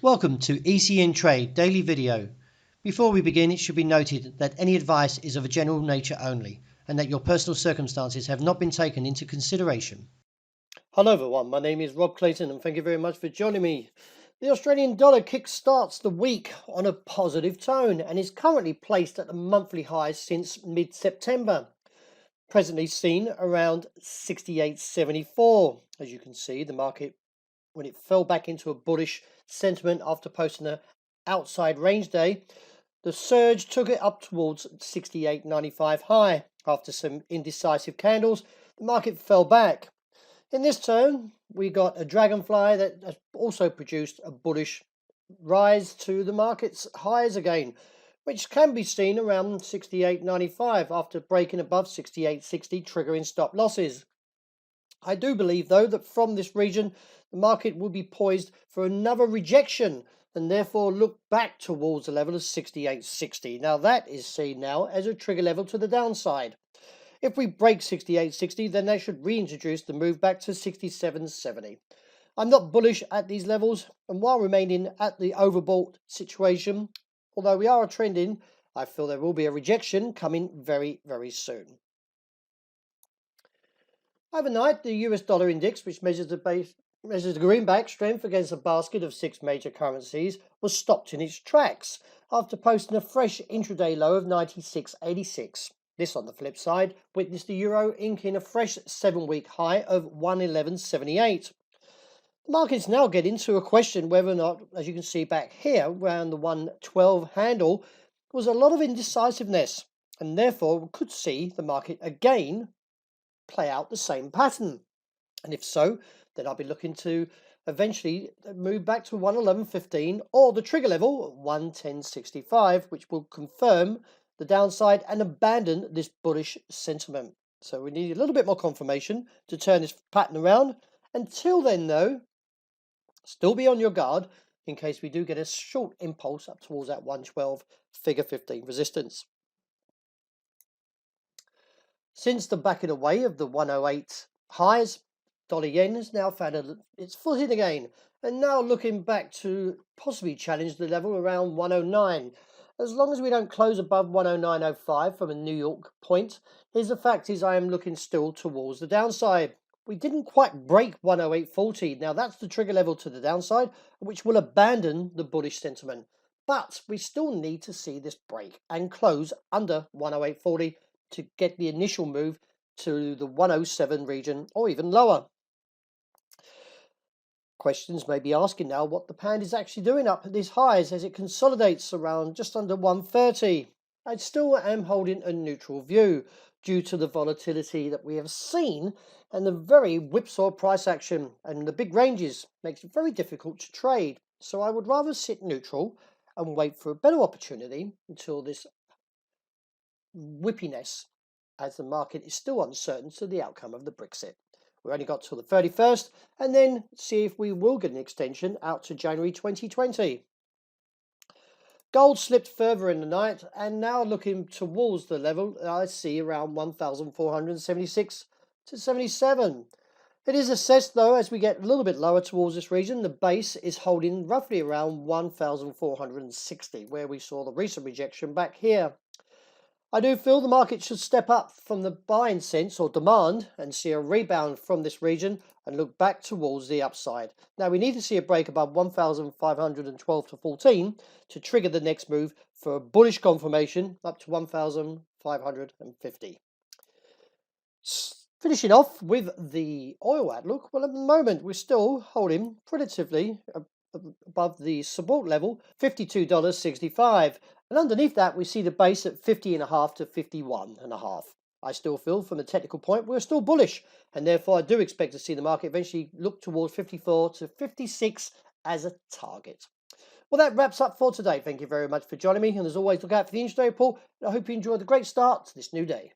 Welcome to ECN Trade Daily Video. Before we begin, it should be noted that any advice is of a general nature only and that your personal circumstances have not been taken into consideration. Hello everyone, my name is Rob Clayton and thank you very much for joining me. The Australian dollar kick-starts the week on a positive tone and is currently placed at a monthly high since mid-September. Presently seen around 68.74. As you can see, the market, when it fell back into a bullish sentiment after posting an outside range day, the surge took it up towards 68.95 high. After some indecisive candles, the market fell back. In this turn, we got a dragonfly that has also produced a bullish rise to the market's highs again, which can be seen around 68.95 after breaking above 68.60, triggering stop losses. I do believe, though, that from this region, the market will be poised for another rejection and therefore look back towards the level of 68.60. Now, that is seen now as a trigger level to the downside. If we break 68.60, then that should reintroduce the move back to 67.70. I'm not bullish at these levels, and while remaining at the overbought situation, although we are trending, I feel there will be a rejection coming very, very soon. Overnight, the US dollar index, which measures the greenback strength against a basket of 6 major currencies, was stopped in its tracks after posting a fresh intraday low of 96.86. This, on the flip side, witnessed the euro inking a fresh 7-week high of 111.78. The market's now getting to a question whether or not, as you can see back here, around the 112 handle, was a lot of indecisiveness, and therefore we could see the market again play out the same pattern. And if so, then I'll be looking to eventually move back to 111.15 or the trigger level 110.65, which will confirm the downside and abandon this bullish sentiment. So we need a little bit more confirmation to turn this pattern around. Until then, though, still be on your guard in case we do get a short impulse up towards that 112 figure 15 resistance. Since the backing away of the 108 highs, dollar yen has now found its footing again and now looking back to possibly challenge the level around 109. As long as we don't close above 109.05 from a New York point, here's the fact is I am looking still towards the downside. We didn't quite break 108.40. Now that's the trigger level to the downside, which will abandon the bullish sentiment. But we still need to see this break and close under 108.40 to get the initial move to the 107 region or even lower. Questions may be asking now what the pound is actually doing up at these highs as it consolidates around just under 130. I still am holding a neutral view due to the volatility that we have seen and the very whipsaw price action and the big ranges makes it very difficult to trade. So I would rather sit neutral and wait for a better opportunity until this whippiness, as the market is still uncertain to the outcome of the Brexit. We've only got till the 31st and then see if we will get an extension out to January 2020. Gold slipped further in the night and now looking towards the level I see around 1,476 to 77. It is assessed though as we get a little bit lower towards this region, the base is holding roughly around 1,460 where we saw the recent rejection back here. I do feel the market should step up from the buying sense or demand and see a rebound from this region and look back towards the upside. Now we need to see a break above 1,512 to 14 to trigger the next move for a bullish confirmation up to 1,550. Finishing off with the oil outlook, well at the moment we're still holding relatively above the support level, $52.65. And underneath that, we see the base at 50.5 to 51.5. I still feel from a technical point, we're still bullish. And therefore, I do expect to see the market eventually look towards 54 to 56 as a target. Well, that wraps up for today. Thank you very much for joining me. And as always, look out for the intraday report. And I hope you enjoyed the great start to this new day.